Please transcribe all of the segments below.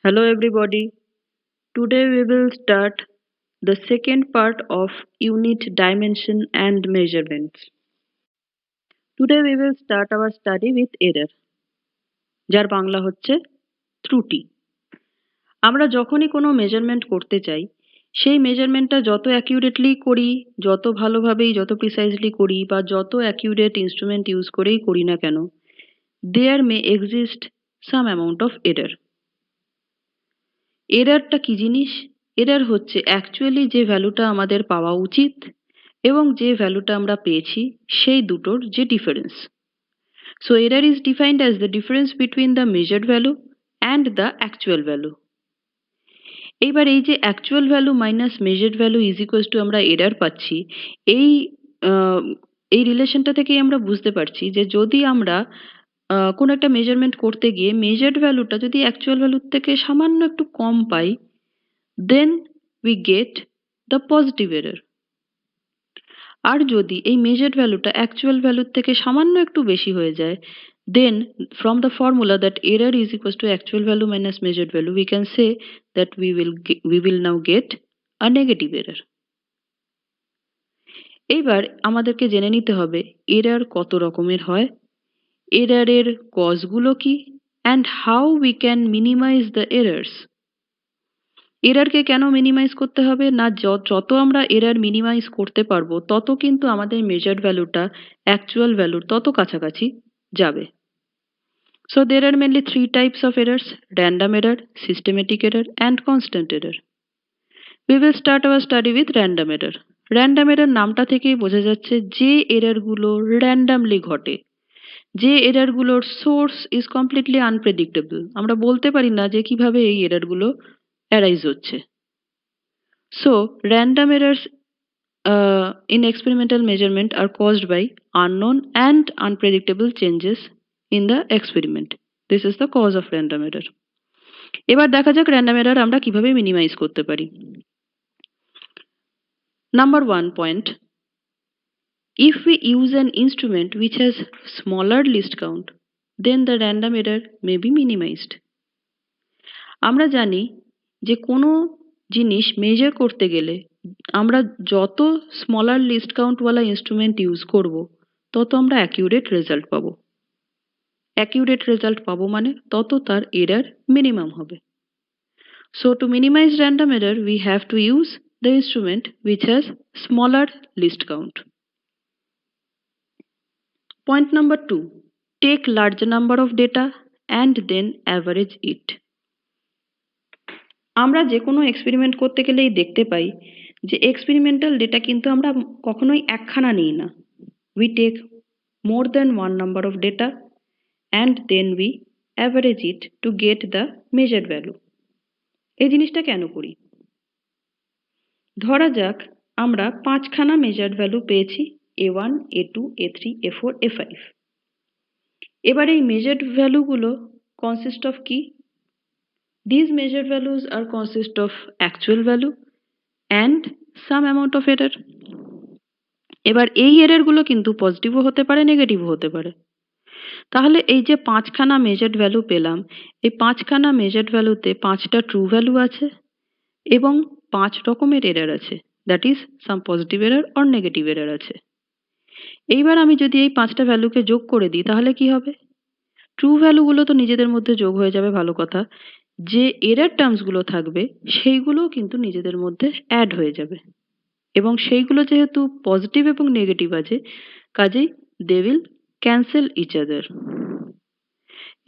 Hello everybody. Today we will start the second part of unit dimension and measurements. Today we will start our study with error, যার বাংলা হচ্ছে ত্রুটি। আমরা যখনই কোনো measurement করতে চাই, সেই মেজারমেন্টটা যত অ্যাকিউরেটলি করি, যত ভালোভাবেই যত প্রিসাইজলি করি বা যত অ্যাকিউরেট ইনস্ট্রুমেন্ট ইউজ করেই করি না কেন, there may exist some amount of error. এররটা কি জিনিস? এরর হচ্ছে অ্যাকচুয়ালি যে ভ্যালুটা আমাদের পাওয়া উচিত এবং যে ভ্যালুটা আমরা পেয়েছি সেই দুটোর যে difference. So error is defined as the difference between the measured value and the actual value. এইবার এই যে actual value minus measured value is equals two আমরা এরর পাচ্ছি, এই আহ, এই রিলেশনটা থেকেই আমরা বুঝতে পারছি যে যদি আমরা কোনো একটা মেজারমেন্ট করতে গিয়ে মেজার্ড ভ্যালুটা যদি অ্যাকচুয়াল ভ্যালুর থেকে সামান্য একটু কম পাই, then we get the positive error. আর যদি এই measured ভ্যালুটা actual ভ্যালুর থেকে সামান্য একটু বেশি হয়ে যায়, then from the formula that error is equals to actual value minus measured value, we can say that we will now get a negative error. এইবার আমাদেরকে জেনে নিতে হবে error কত রকমের হয়, error এর cause গুলো কি, and how we can minimize the errors. এররকে কেন মিনিমাইজ করতে হবে? না, যত আমরা এরর মিনিমাইজ করতে পারবো তত কিন্তু আমাদের মেজার্ড ভ্যালুটা অ্যাকচুয়াল ভ্যালুর তত কাছাকাছি যাবে। So there are mainly three types of errors: random error, systematic error and constant error. We will start our study with random error. Random error নামটা থেকেই বোঝা যাচ্ছে যে এররগুলো র্যান্ডামলি ঘটে, যে এররগুলোর সোর্স ইজ কমপ্লিটলি আনপ্রেডিক্টেবল। আমরা বলতে পারি না যে কিভাবে এই এররগুলো অ্যারাইজ হচ্ছে। So random errors in experimental measurement are caused by unknown and unpredictable changes in the experiment. This is the cause of random error. এবার দেখা যাক random error আমরা কিভাবে মিনিমাইজ করতে পারি। Number 1 point: if we use an instrument which has smaller least count, then the random error may be minimized. আমরা জানি যে কোনো জিনিস মেজার করতে গেলে আমরা যত স্মলার লিস্ট কাউন্টওয়ালা ইনস্ট্রুমেন্ট ইউজ করব তত আমরা অ্যাকিউরেট রেজাল্ট পাবো। অ্যাকিউরেট রেজাল্ট পাবো মানে তত তার এরর মিনিমাম হবে। So to minimise random error we have to use the instrument which has smaller least count. Point number 2: take large number of data and then average it. আমরা যে কোনো experiment করতে গেলেই দেখতে পাই যে এক্সপেরিমেন্টাল ডেটা কিন্তু আমরা কখনোই একখানা নিই না। We take more than one number of data and then we average it to get the measured value. এই জিনিসটা কেন করি? ধরা যাক আমরা পাঁচখানা মেজার্ড ভ্যালু পেয়েছি A1, A2, A3, A4, A5। এবার এই মেজার্ড ভ্যালুগুলো কনসিস্ট অফ কি? These measured values are consist of actual value and some amount of error. এবার এই এররগুলো কিন্তু পজিটিভও হতে পারে, নেগেটিভও হতে পারে। তাহলে এই যে পাঁচখানা মেজার্ড ভ্যালু পেলাম, এই পাঁচখানা মেজার্ড ভ্যালুতে পাঁচটা ট্রু ভ্যালু আছে এবং পাঁচ রকমের এরর আছে, that is some positive error or negative error আছে। এইবার আমি যদি এই পাঁচটা ভ্যালুকে যোগ করে দিই তাহলে কি হবে? ট্রু ভ্যালুগুলো তো নিজেদের মধ্যে যোগ হয়ে যাবে, ভালো কথা। যে এরর টার্মসগুলো থাকবে সেইগুলোও কিন্তু নিজেদের মধ্যে অ্যাড হয়ে যাবে এবং সেইগুলো যেহেতু পজিটিভ এবং নেগেটিভ আছে, কাজেই they will cancel each other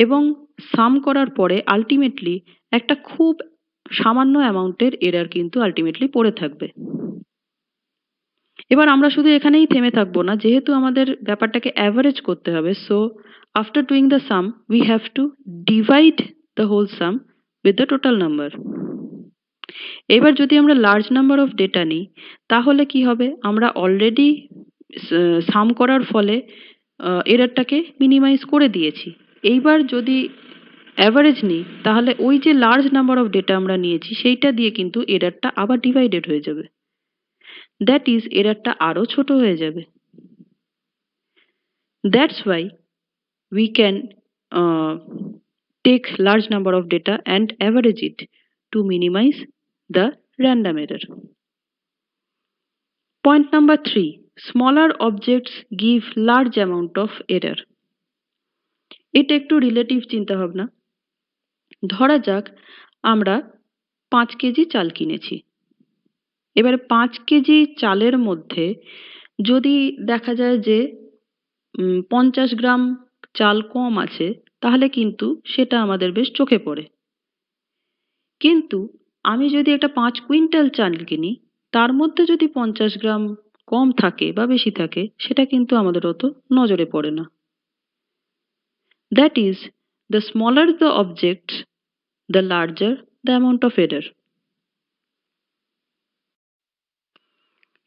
এবং সাম করার পরে আলটিমেটলি একটা খুব সামান্য অ্যামাউন্টের এরর কিন্তু আলটিমেটলি পড়ে থাকবে। এবার আমরা শুধু এখানেই থেমে থাকবো না, যেহেতু আমাদের ব্যাপারটাকে অ্যাভারেজ করতে হবে। So after doing the sum we have to divide the whole sum with the total number. এবার যদি আমরা লার্জ নাম্বার অফ ডেটা নিই তাহলে কি হবে? আমরা অলরেডি সাম করার ফলে এররটাকে মিনিমাইজ করে দিয়েছি। এইবার যদি অ্যাভারেজ নিই তাহলে ওই যে লার্জ নাম্বার অফ ডেটা আমরা নিয়েছি সেইটা দিয়ে কিন্তু এররটা আবার ডিভাইডেড হয়ে যাবে, দ্যাট ইজ এররটা আরো ছোট হয়ে যাবে। That's why we can uh, take large number of data and average it to minimize the random error. Point number 3, smaller objects give large amount of error. এটা একটু রিলেটিভ চিন্তা ভাবনা। ধরা যাক আমরা 5 কেজি চাল কিনেছি। এবারে 5 কেজি চালের মধ্যে যদি দেখা যায় যে 50 গ্রাম চাল কম আছে, তাহলে কিন্তু সেটা আমাদের বেশ চোখে পড়ে। কিন্তু আমি যদি একটা 5 কুইন্টাল চাল কিনি, তার মধ্যে যদি 50 গ্রাম কম থাকে বা বেশি থাকে, সেটা কিন্তু আমাদের অত নজরে পড়ে না। That is, the smaller the object, the larger the amount of error.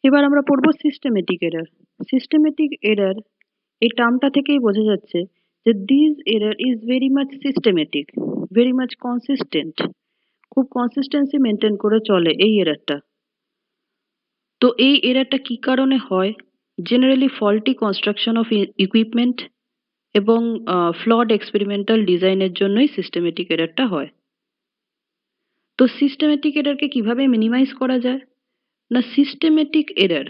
এবার আমরা পড়ব সিস্টেমেটিক এরর। সিস্টেমেটিক এরর এই টার্মটা থেকেই বোঝা যাচ্ছে যে this error is very much systematic, very much consistent. খুব কনসিস্টেন্সি মেনটেন করে চলে এই এররটা। তো এই এররটা কি কারণে হয়? Generally faulty construction of equipment এবং ফ্লড এক্সপেরিমেন্টাল ডিজাইনের জন্যই সিস্টেমেটিক এররটা হয়। তো সিস্টেমেটিক এররকে কিভাবে মিনিমাইজ করা যায়? না, সিস্টেমেটিক এরর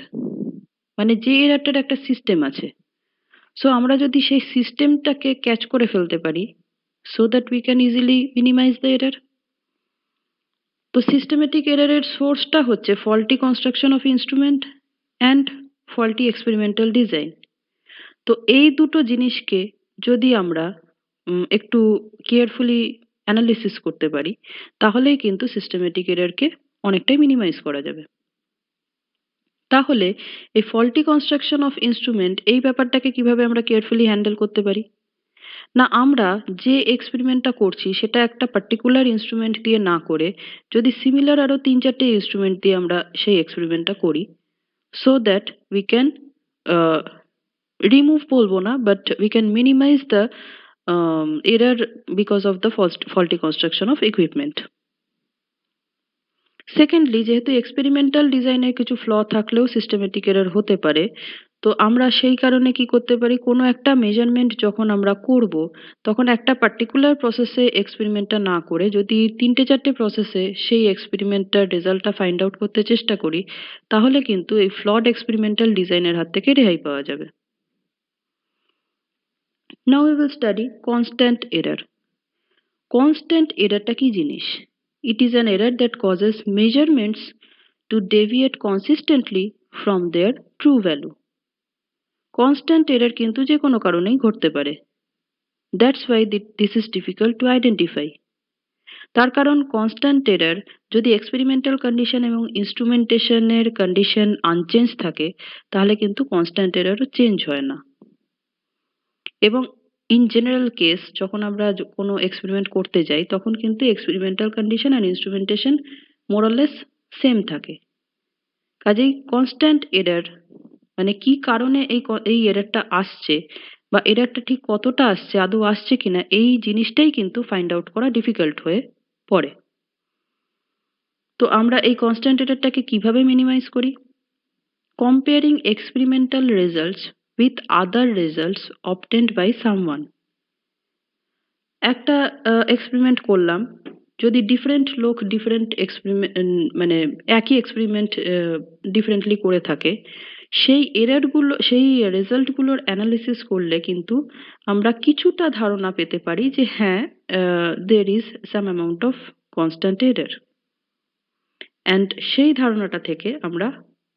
মানে যে এররটার একটা সিস্টেম আছে, সো আমরা যদি সেই সিস্টেমটাকে ক্যাচ করে ফেলতে পারি, so that we can easily minimise the error. তো সিস্টেমেটিক এররের সোর্সটা হচ্ছে faulty construction of instrument and faulty experimental design. তো এই দুটো জিনিসকে যদি আমরা একটু কেয়ারফুলি অ্যানালিসিস করতে পারি, তাহলেই কিন্তু সিস্টেমেটিক এররকে অনেকটাই মিনিমাইজ করা যাবে। তাহলে এই ফল্টি কনস্ট্রাকশন অফ ইনস্ট্রুমেন্ট এই ব্যাপারটাকে কিভাবে আমরা কেয়ারফুলি হ্যান্ডেল করতে পারি? না, আমরা যে এক্সপেরিমেন্টটা করছি সেটা একটা পার্টিকুলার ইনস্ট্রুমেন্ট দিয়ে না করে যদি সিমিলার আরো ৩-৪টে ইনস্ট্রুমেন্ট দিয়ে আমরা সেই এক্সপেরিমেন্টটা করি, so that we can remove বলবো না, but we can minimise the error because of the faulty construction of equipment. Secondly, যেহেতু এক্সপেরিমেন্টাল ডিজাইনের কিছু ফ্ল থাকলেও সিস্টেমেটিক এরর হতে পারে, তো আমরা সেই কারণে কি করতে পারি, কোনো একটা মেজারমেন্ট যখন আমরা করব, তখন একটা পার্টিকুলার প্রসেসে এক্সপেরিমেন্টটা না করে যদি ৩-৪টে প্রসেসে সেই এক্সপেরিমেন্টটার রেজাল্টটা ফাইন্ড আউট করতে চেষ্টা করি, তাহলে কিন্তু এই ফ্লড এক্সপেরিমেন্টাল ডিজাইনের হাত থেকে রেহাই পাওয়া যাবে। Now we will study constant error. Constant এররটা কি জিনিস? It is an error that causes measurements to deviate consistently from their true value. Constant error কিন্তু যে কোনো কারণেই ঘটতে পারে। That's why this is difficult to identify. তার কারণ কনস্ট্যান্ট এরর যদি এক্সপেরিমেন্টাল কন্ডিশন এবং ইনস্ট্রুমেন্টেশনের কন্ডিশন আনচেঞ্জ থাকে, তাহলে কিন্তু কনস্ট্যান্ট এররও চেঞ্জ হয় না। এবং ইন জেনারেল কেস যখন আমরা কোনো এক্সপেরিমেন্ট করতে যাই, তখন কিন্তু এক্সপেরিমেন্টাল কন্ডিশন আর ইনস্ট্রুমেন্টেশন মোরলেস সেম থাকে। কাজেই কনস্ট্যান্ট এরর মানে কি কারণে এই এররটা আসছে বা এররটা ঠিক কতটা আসছে, আদৌ আসছে কিনা, এই জিনিসটাই কিন্তু ফাইন্ড আউট করা ডিফিকাল্ট হয়ে পড়ে। তো আমরা এই কনস্ট্যান্ট এররটাকে কিভাবে মিনিমাইজ করি? Comparing experimental results with other results obtained by someone. একটা এক্সপেরিমেন্ট করলাম, যদি ডিফারেন্ট লোক ডিফারেন্ট এক্সপেরিমেন্ট মানে একই এক্সপেরিমেন্ট ডিফারেন্টলি করে থাকে, সেই এররগুলো সেই রেজাল্টগুলোর অ্যানালিসিস করলে কিন্তু আমরা কিছুটা ধারণা পেতে পারি যে হ্যাঁ, there is some amount of constant error, and সেই ধারণাটা থেকে আমরা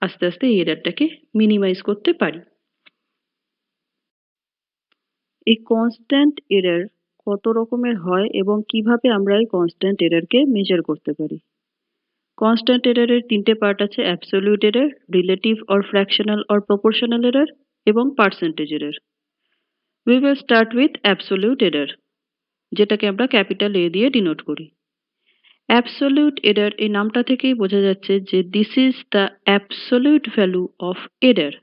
আস্তে আস্তে এই এররটাকে মিনিমাইজ করতে পারি। এই কনস্ট্যান্ট এরর কত রকমের হয় এবং কিভাবে আমরা এই কনস্ট্যান্ট এররকে মেজার করতে পারি? কনস্ট্যান্ট এররের ৩টে পার্ট আছে: absolute error, relative or fractional or proportional error এবং percentage error. We will start with absolute error, যেটাকে আমরা ক্যাপিটাল এ দিয়ে ডিনোট করি। অ্যাবসোলিউট এরর এই নামটা থেকেই বোঝা যাচ্ছে যে this is the absolute value of error.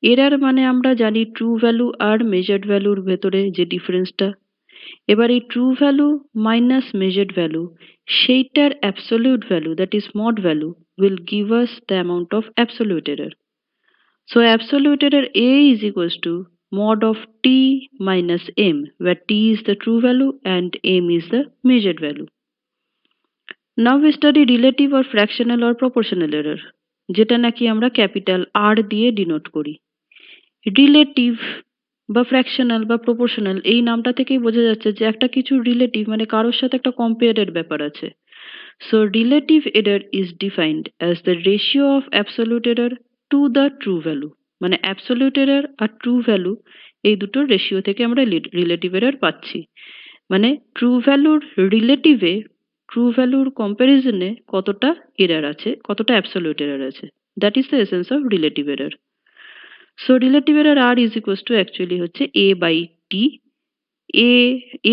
Error মানে আমরা জানি ট্রু ভ্যালু আর মেজার্ড ভ্যালুর ভেতরে যে ডিফারেন্সটা। এবার এই true value minus measured value, সেইটার absolute value, that is mod value, will give us the amount of absolute error. So absolute error A is equals to mod of t minus m, where t is the true value and m is the measured value. Now we study relative or fractional or proportional error, যেটা নাকি আমরা capital আর দিয়ে denote করি। Relative বা fractional বা proportional এই নামটা থেকেই বোঝা যাচ্ছে যে একটা কিছু রিলেটিভ মানে কারোর সাথে একটা কম্পেয়ারের ব্যাপার আছে। So relative error is defined as the ratio of absolute error to the true value, মানে absolute error আর true value এই দুটোর রেশিও থেকে আমরা রিলেটিভ এরর পাচ্ছি। মানে ট্রু ভ্যালুর রিলেটিভে ট্রু ভ্যালুর কম্প্যারিজনে কতটা এরর আছে, কতটা অ্যাবসলিউট এরর আছে, that is the essence of relative error. So relative error R is equals to actually হচ্ছে এ বাই টি।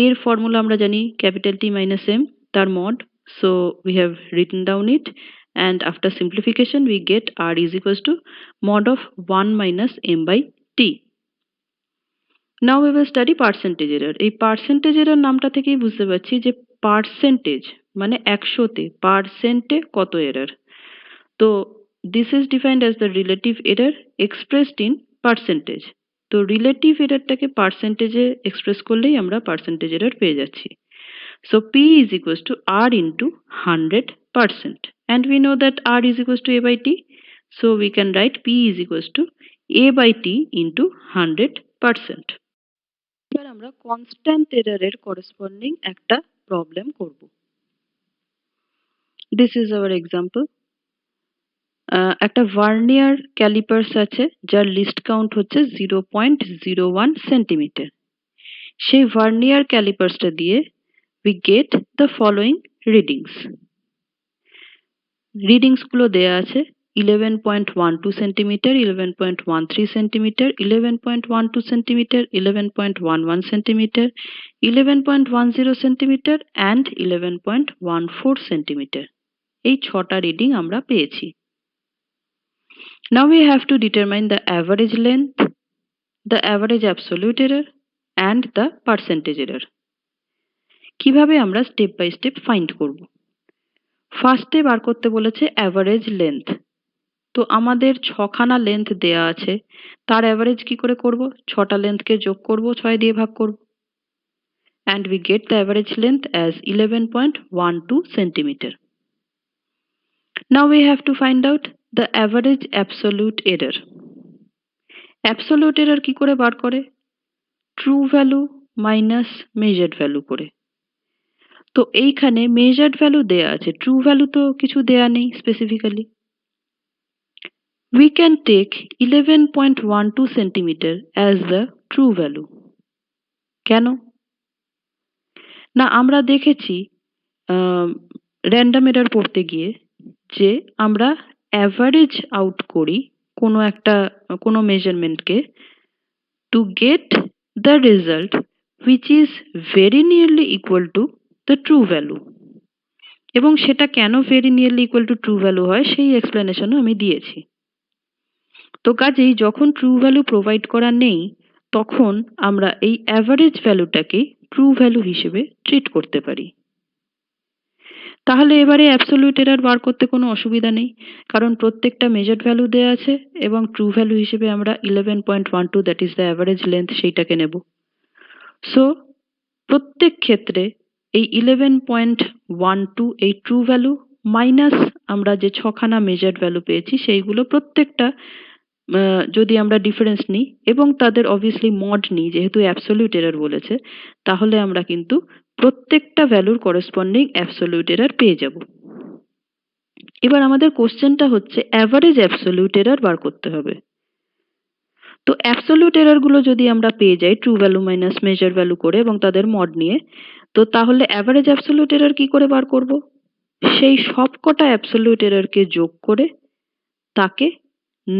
এর ফর্মুলা আমরা জানি ক্যাপিটাল টি মাইনাস এম, তার mod. So we have written down it, and after simplification we get r is equals to mod of 1 minus m by t. Now we will study percentage error. এই percentage error নামটা থেকেই বুঝতে পারছি যে percentage মানে একশোতে পার্সেন্টে কত এরর। তো this is defined as the relative error expressed in percentage. তো রিলেটিভ এররটাকে পার্সেন্টেজে এক্সপ্রেস করলেই আমরা পার্সেন্টেজ এরর পেয়ে যাচ্ছি। So P is equals to R into 100%, and we know that R is equals to A by T. So we can write P is equals to A by T into 100%. এবার আমরা constant এররের corresponding একটা problem করব। This is our example. একটা vernier callipers আছে যার list count হচ্ছে 0.01 centimetre. সেই ভার্নিয়ার ক্যালিপার্সটা দিয়ে we get the following readings. Readings গুলো দেয়া আছে 11.12 centimetre, 11.13 centimetre, 11.12 centimetre, 11.11 centimetre, 11.10 centimetre and 11.14 centimetre. এই ছটা রিডিং আমরা পেয়েছি। Now we have to determine the average length, the average absolute error and the percentage error. কিভাবে আমরা স্টেপ বাই স্টেপ ফাইন্ড করব? ফার্স্টে বার করতে বলেছে অ্যাভারেজ লেন্থ। তো আমাদের ছখানা লেন্থ দেয়া আছে, তার অ্যাভারেজ কি করে করব? ছটা লেন্থকে যোগ করব, 6 দিয়ে ভাগ করব, and we get the average length as 11.12 centimeter. Now we have to find out the average absolute error. Absolute error কি করে বার করে? True value minus measured value করে। তো এইখানে মেজার্ড ভ্যালু দেয়া আছে, ট্রু ভ্যালু তো কিছু দেয়া নেই specifically. We can take 11.12 centimeter as the true value. কেন? না আমরা দেখেছি র্যান্ডম এরর পড়তে গিয়ে যে আমরা অ্যাভারেজ আউট করি কোনো মেজারমেন্টকে to get the result which is very nearly equal to the true value. এবং সেটা কেন very nearly equal to true value হয় সেই এক্সপ্লেনেশনও আমি দিয়েছি। তো কাজেই যখন ট্রু ভ্যালু প্রোভাইড করা নেই তখন আমরা এই অ্যাভারেজ ভ্যালুটাকে ট্রু ভ্যালু হিসেবে ট্রিট করতে পারি। তাহলে এবারে অ্যাবসলিউট এরর বার করতে কোনো অসুবিধা নেই, কারণ প্রত্যেকটা মেজার্ড ভ্যালু দেয়া আছে এবং ট্রু ভ্যালু হিসেবে আমরা 11.12 that is the average length সেইটাকে নেব। সো প্রত্যেক ক্ষেত্রে এই 11.12 এই ট্রু ভ্যালু মাইনাস আমরা যে ছখানা মেজার্ড ভ্যালু পেয়েছি সেইগুলো প্রত্যেকটা যদি আমরা ডিফারেন্স নিই এবং তাদের অবভিয়াসলি মড নিই, যেহেতু অ্যাবসলিউট এরর বলেছে, তাহলে আমরা কিন্তু প্রত্যেকটা ভ্যালুর করেসপন্ডিং অ্যাবসলিউট এরর পেয়ে যাব। এবার আমাদের কোশ্চেনটা হচ্ছে অ্যাভারেজ অ্যাবসলিউট এরর বার করতে হবে। তো অ্যাবসলিউট এরর গুলো যদি আমরা পেয়ে যাই true value minus measure value করে এবং তাদের মড নিয়ে, তো তাহলে অ্যাভারেজ অ্যাবসলিউট এরর কি করে বার করব? সেই সবকটা অ্যাবসলিউট এররকে যোগ করে তাকে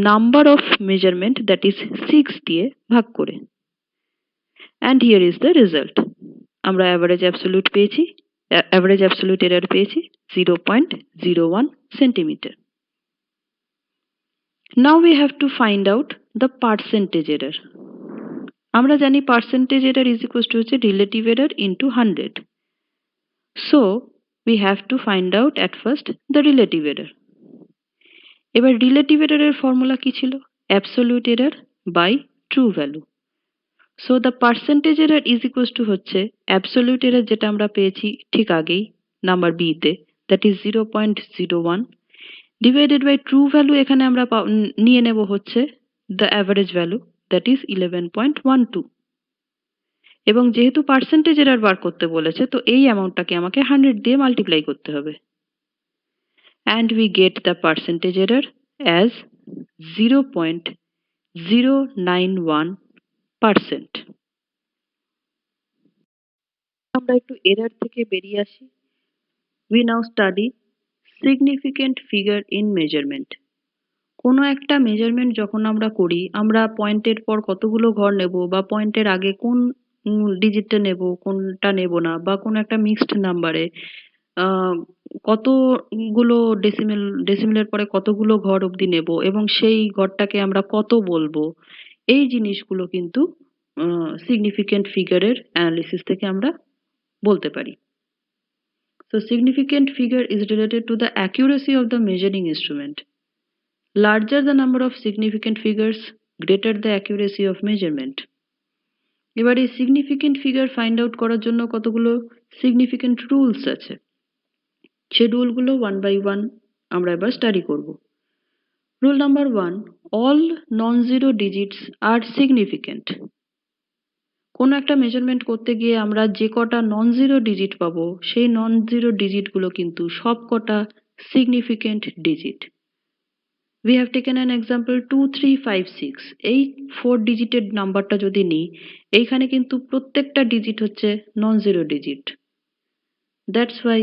number of measurement that is 6 দিয়ে ভাগ করে, and here is the result. আমরা average absolute পেয়েছি, average absolute error পেয়েছি 0.01 centimeter. Now we have to find out the percentage error. আমরা জানি percentage error is equals to হচ্ছে relative error into 100. So we have to find out at first the relative error. এবার relative এররের formula কি ছিল? Absolute error by true value. So the percentage error is equals to হচ্ছে absolute error যেটা আমরা পেয়েছি ঠিক আগেই নাম্বার বি তে, that is 0.01 divided by true value এখানে আমরা নিয়ে নেব হচ্ছে the average value, that is 11.12, এবং যেহেতু পার্সেন্টেজ এরর বার করতে বলেছে তো এই অ্যামাউন্টটাকে আমাকে 100 দিয়ে মাল্টিপ্লাই করতে হবে, and we get the percentage error as 0.091%. আমরা একটু এরর থেকে বেরিয়ে আসি। We now study significant figure in measurement. কোনো একটা মেজারমেন্ট যখন আমরা করি আমরা পয়েন্টের পর কতগুলো ঘর নেব বা পয়েন্টের আগে কোন ডিজিটটা নেব কোনটা নেব না, বা কোনো একটা মিক্সড নাম্বারে কতগুলো ডেসিমেলের পরে কতগুলো ঘর অবধি নেব এবং সেই ঘরটাকে আমরা কত বলবো, এই জিনিসগুলো কিন্তু সিগনিফিকেন্ট ফিগারের অ্যানালিসিস থেকে আমরা বলতে পারি। So significant figure is related to the accuracy of the measuring instrument. Larger the number of significant figures, greater the accuracy of measurement. এবার এই সিগনিফিকেন্ট ফিগার ফাইন্ড আউট করার জন্য কতগুলো সিগনিফিকেন্ট রুলস আছে, সেই রুলগুলো ওয়ান বাই ওয়ান আমরা এবার study করব। Rule number 1, all non zero digits আর সিগনিফিকেন্ট। কোনো একটা মেজারমেন্ট করতে গিয়ে আমরা যে কটা নন জিরো ডিজিট পাবো সেই নন জিরো ডিজিটগুলো কিন্তু সব কটা significant digit. We have taken an example 2, 3, 5, 6, এই 4 ডিজিটের নাম্বারটা যদি নিই এইখানে কিন্তু প্রত্যেকটা ডিজিট হচ্ছে non zero digit. That's why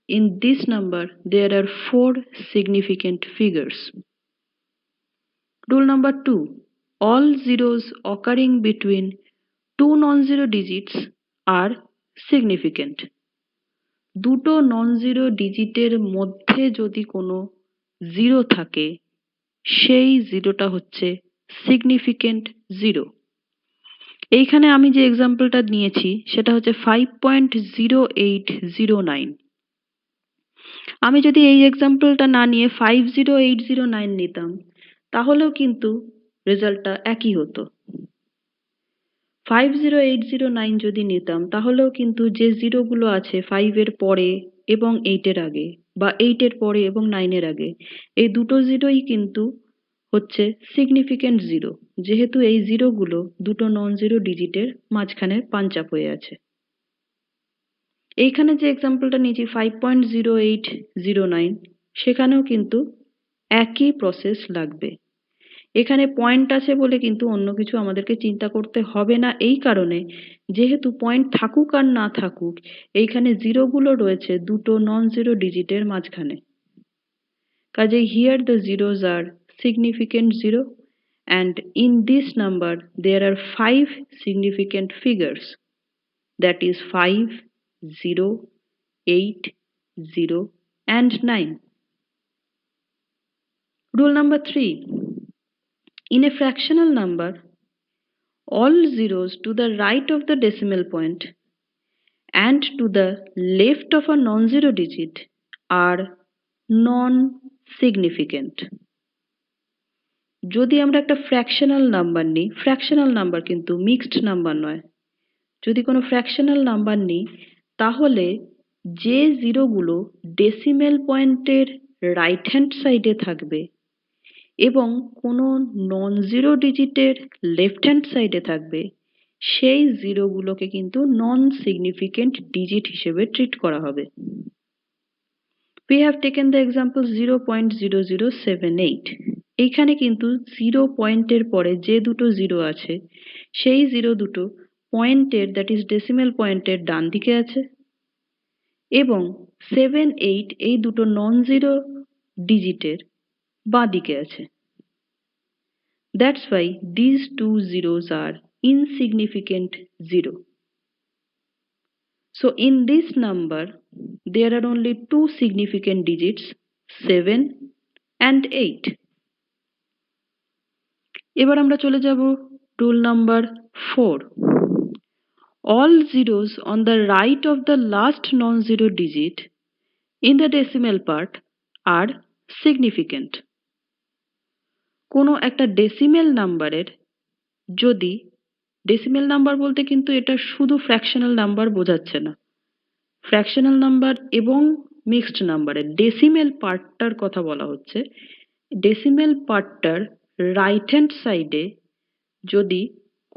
in this number there are 4 significant figures. Rule number 2, all zeros occurring between two non-zero digits are significant. দুটো নন জিরো ডিজিটের মধ্যে যদি কোনো জিরো থাকে সেই জিরোটা হচ্ছে সিগনিফিকেন্ট জিরো। এইখানে আমি যে এক্সাম্পলটা নিয়েছি সেটা হচ্ছে 5.0809। আমি যদি এই এক্সাম্পলটা না নিয়ে 50809 নিতাম তাহলেও কিন্তু রেজাল্টটা একই হতো। 50809 যদি নিতাম তাহলেও কিন্তু যে জিরোগুলো আছে 5 এর পরে এবং 8 এর আগে, বা 8 এর পরে এবং 9 এর আগে, এই দুটো জিরোই কিন্তু হচ্ছে সিগনিফিকেন্ট জিরো, যেহেতু এই জিরোগুলো দুটো নন জিরো ডিজিটের মাঝখানে পাঞ্চ আপ হয়ে আছে। এইখানে যে এক্সাম্পলটা নিয়েছি 5.0809 সেখানেও কিন্তু একই প্রসেস লাগবে। এখানে পয়েন্ট আছে বলে কিন্তু অন্য কিছু আমাদেরকে চিন্তা করতে হবে না, এই কারণে যেহেতু পয়েন্ট থাকুক আর না থাকুক এইখানে জিরোগুলো রয়েছে দুটো নন জিরো ডিজিটের মাঝখানে, কাজেই here the zeros are significant zero, and in this number there are 5 significant figures, that is 5, 0, 8, 0 and 9. Rule number 3, in a fractional number all zeros to the right of the decimal point and to the left of a non-zero digit are non-significant. যদি আমরা একটা fractional number নিই, fractional number কিন্তু mixed number নয়, যদি কোনো fractional number নিই তাহলে যে জিরোগুলো ডেসিমেল পয়েন্টের রাইট হ্যান্ড সাইডে থাকবে এবং কোনো নন জিরো ডিজিটের লেফট হ্যান্ড সাইডে থাকবে সেই জিরোগুলোকে কিন্তু নন সিগনিফিকেন্ট ডিজিট হিসেবে ট্রিট করা হবে। We have taken the example 0.0078. এইখানে কিন্তু 0 পয়েন্টের পরে যে দুটো জিরো আছে সেই জিরো দুটো পয়েন্টের, দ্যাট ইজ ডেসিমেল পয়েন্টের ডান দিকে আছে, এবং 7, 8 এই দুটো নন জিরো ডিজিটের বাঁ দিকে আছে। That's why these two zeros are insignificant zero. So in this number there are only two significant digits, 7 and 8. এবার আমরা চলে যাব rule number 4, all zeros on the right of the last non-zero digit in the decimal part are significant. কোনো একটা decimal নাম্বারের যদি decimal number বলতে কিন্তু এটা শুধু ফ্র্যাকশনাল নাম্বার বোঝাচ্ছে না, ফ্র্যাকশনাল নাম্বার এবং মিক্সড নাম্বারের ডেসিমেল পার্টটার কথা বলা হচ্ছে। ডেসিমেল পার্টটার রাইট হ্যান্ড সাইডে যদি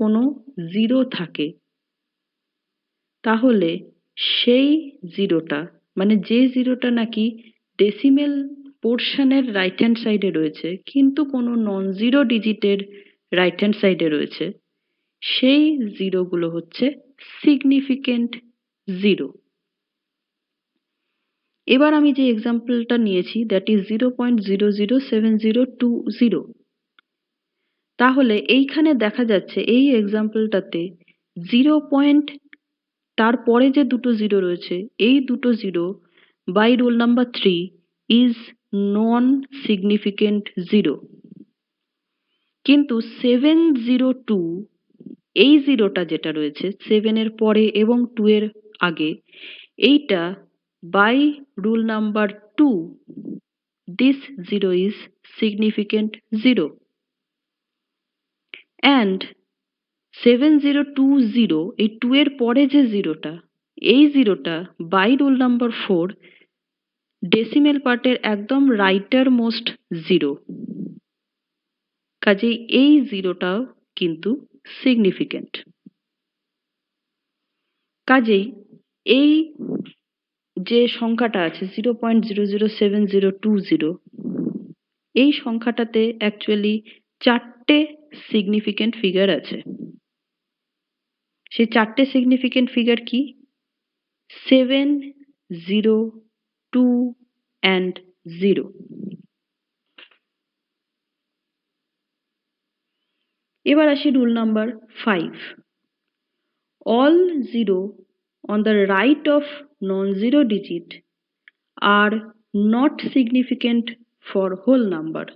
কোনো জিরো থাকে তাহলে সেই জিরোটা, মানে যে জিরোটা নাকি ডেসিমেল পোর্শনের রাইট হ্যান্ড সাইডে রয়েছে কিন্তু কোনো নন জিরো ডিজিটের রাইট হ্যান্ড সাইডে রয়েছে, সেই জিরোগুলো হচ্ছে সিগনিফিকেন্ট জিরো। এবার আমি যে এক্সাম্পলটা নিয়েছি দ্যাট ইজ 0.007020, তাহলে এইখানে দেখা যাচ্ছে এই এক্সাম্পলটাতে 0. তারপরে যে দুটো জিরো রয়েছে এই দুটো zero by rule number 3 is non significant zero, কিন্তু 702 এই জিরোটা যেটা রয়েছে 7 এর পরে এবং 2 এর আগে, এইটা by rule number 2 this zero is significant zero, and 7020 এই 2 এর পরে যে জিরোটা, এই জিরোটা বাই রুল নাম্বার 4 ডেসিমেল পার্টের একদম রাইটার মোস্ট জিরো, কাজেই এই জিরোটাও কিন্তু সিগনিফিকেন্ট। কাজেই এই যে সংখ্যাটা আছে 0.007020, এই সংখ্যাটাতে অ্যাকচুয়ালি 4টে সিগনিফিকেন্ট ফিগার আছে। সেই 4টে সিগনিফিকেন্ট ফিগার কি? 7, 0, 2 and 0. এবার আসি rule number 5। All zero on the right of non-zero digit are not significant for whole number.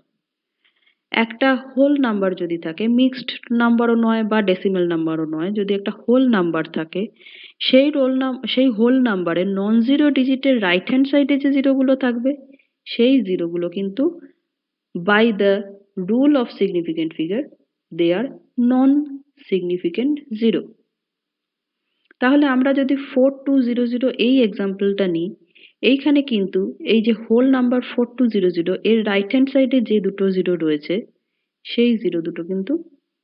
একটা হোল নাম্বার যদি থাকে, মিক্সড নাম্বারও নয় বা ডেসিমেল নাম্বারও নয়, যদি একটা হোল নাম্বার থাকে সেই হোল নাম্বারের নন জিরো ডিজিটের রাইট হ্যান্ড সাইডে যে জিরোগুলো থাকবে সেই জিরোগুলো কিন্তু by the rule of significant figure they are non significant zero. তাহলে আমরা যদি 4200 এই এক্সাম্পলটা নিই, এইখানে কিন্তু এই যে হোল নাম্বার 4200 এর রাইট হ্যান্ড সাইডে যে দুটো জিরো রয়েছে সেই জিরো দুটো কিন্তু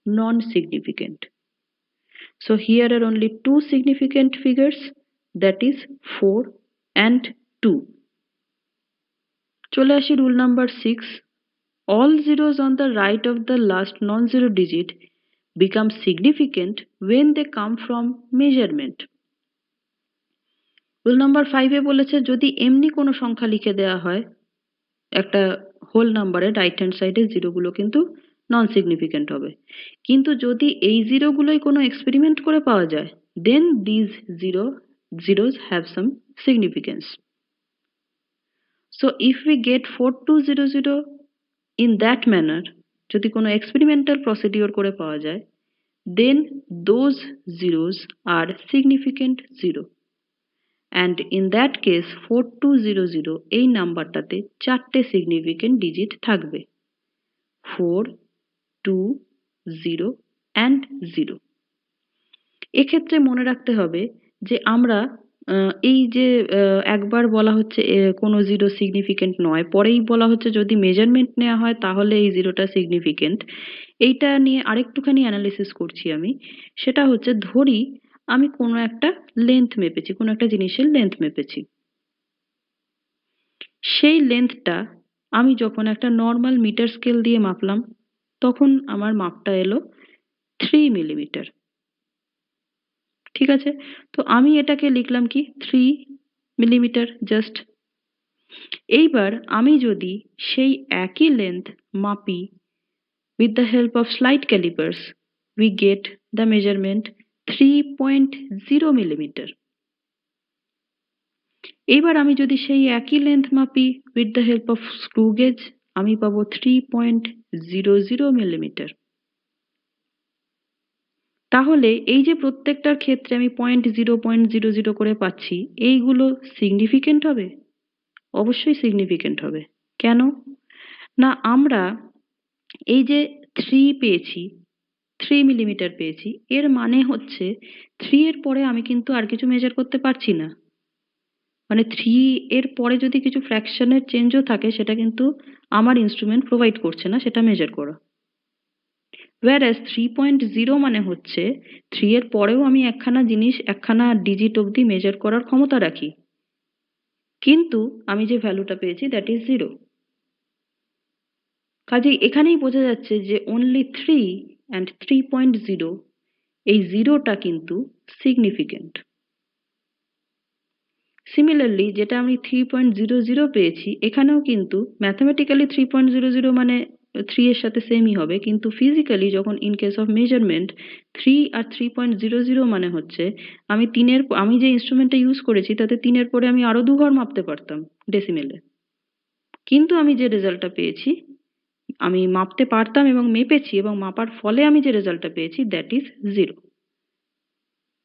non significant. So here are only two significant figures, that is 4 and 2. চলে আসি rule number 6। All zeros on the right of the last non-zero digit become significant when they come from measurement. Rule number 5 বলেছে যদি এমনি কোনো সংখ্যা লিখে দেওয়া হয় একটা হোল নাম্বারের রাইট হ্যান্ড সাইডে জিরোগুলো কিন্তু নন সিগনিফিকেন্ট হবে, কিন্তু যদি এই জিরোগুলোই কোনো এক্সপেরিমেন্ট করে পাওয়া যায় দেন these zeros have some significance. So if we get 4200 in that manner, যদি কোনো এক্সপেরিমেন্টাল প্রসিডিওর করে পাওয়া যায় then those zeros are significant zero, and in that case 4200 এই নাম্বারটাতে 4টে সিগনিফিকেন্ট ডিজিট থাকবে, 4, 2, 0 and 0। এক্ষেত্রে মনে রাখতে হবে যে আমরা এই যে একবার বলা হচ্ছে কোনো জিরো সিগনিফিকেন্ট নয়, পরেই বলা হচ্ছে যদি মেজারমেন্ট নেওয়া হয় তাহলে এই জিরোটা সিগনিফিকেন্ট, এইটা নিয়ে আরেকটুখানি অ্যানালিসিস করছি আমি। সেটা হচ্ছে ধরি আমি কোনো একটা লেন্থ মেপেছি, কোনো একটা জিনিসের লেন্থ মেপেছি, সেই লেন্থটা আমি যখন একটা নর্মাল মিটার স্কেল দিয়ে মাপলাম তখন আমার মাপটা এলো 3 মিলিমিটার। ঠিক আছে, তো আমি এটাকে লিখলাম কি 3 মিলিমিটার জাস্ট। এইবার আমি যদি সেই একই length মাপি with the help of slide calipers, we get the measurement 3.0 millimeter. এইবার আমি যদি সেই একই length মাপি with the help of screw gauge, আমি পাবো 3.00 মিলিমিটার। তাহলে এই যে প্রত্যেকটার ক্ষেত্রে আমি 0.0 করে পাচ্ছি, এইগুলো সিগনিফিকেন্ট হবে? অবশ্যই সিগনিফিকেন্ট হবে। কেন? না আমরা এই যে 3 পেয়েছি 3 মিলিমিটার পেয়েছি, এর মানে হচ্ছে 3 এর পরে আমি কিন্তু আর কিছু মেজার করতে পারছি না। মানে 3 এর পরে যদি কিছু ফ্র্যাকশনের চেঞ্জও থাকে সেটা কিন্তু আমার ইনস্ট্রুমেন্ট প্রোভাইড করছে না সেটা মেজার করা। whereas 3.0 মানে হচ্ছে 3 এর পরেও আমি একখানা জিনিস, একখানা ডিজিট অবধি মেজার করার ক্ষমতা রাখি, কিন্তু আমি যে ভ্যালুটা পেয়েছি দ্যাট ইজ 0। কাজেই এখানেই বোঝা যাচ্ছে যে only 3 and 3.0, এই 0টা কিন্তু significant। সিমিলারলি যেটা আমি 3.00 পেয়েছি, এখানেও কিন্তু ম্যাথমেটিক্যালি 3.00 মানে 3 এর সাথে সেমই হবে, কিন্তু ফিজিক্যালি যখন ইন কেস অফ মেজারমেন্ট 3 আর 3.00 মানে হচ্ছে আমি যে ইনস্ট্রুমেন্টটা ইউজ করেছি তাতে 3 এর পরে আমি আরো 2 ঘর মাপতে পারতাম ডেসিমেলে, কিন্তু আমি যে রেজাল্টটা পেয়েছি, আমি মাপতে পারতাম এবং মেপেছি এবং মাপার ফলে আমি যে রেজাল্টটা পেয়েছি দ্যাট ইজ 0।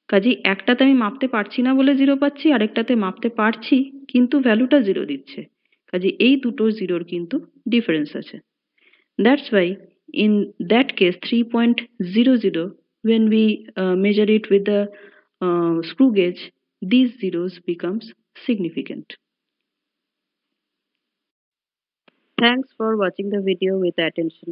কাজেই একটাতে আমি মাপতে পারছি না বলে 0 পাচ্ছি, আরেকটাতে মাপতে পারছি কিন্তু ভ্যালুটা 0 দিচ্ছে। কাজেই এই দুটো 0 র কিন্তু ডিফারেন্স আছে। That's why in that case 3.00, when we measure it with the screw gauge, these zeros becomes significant. Thanks for watching the video with attention.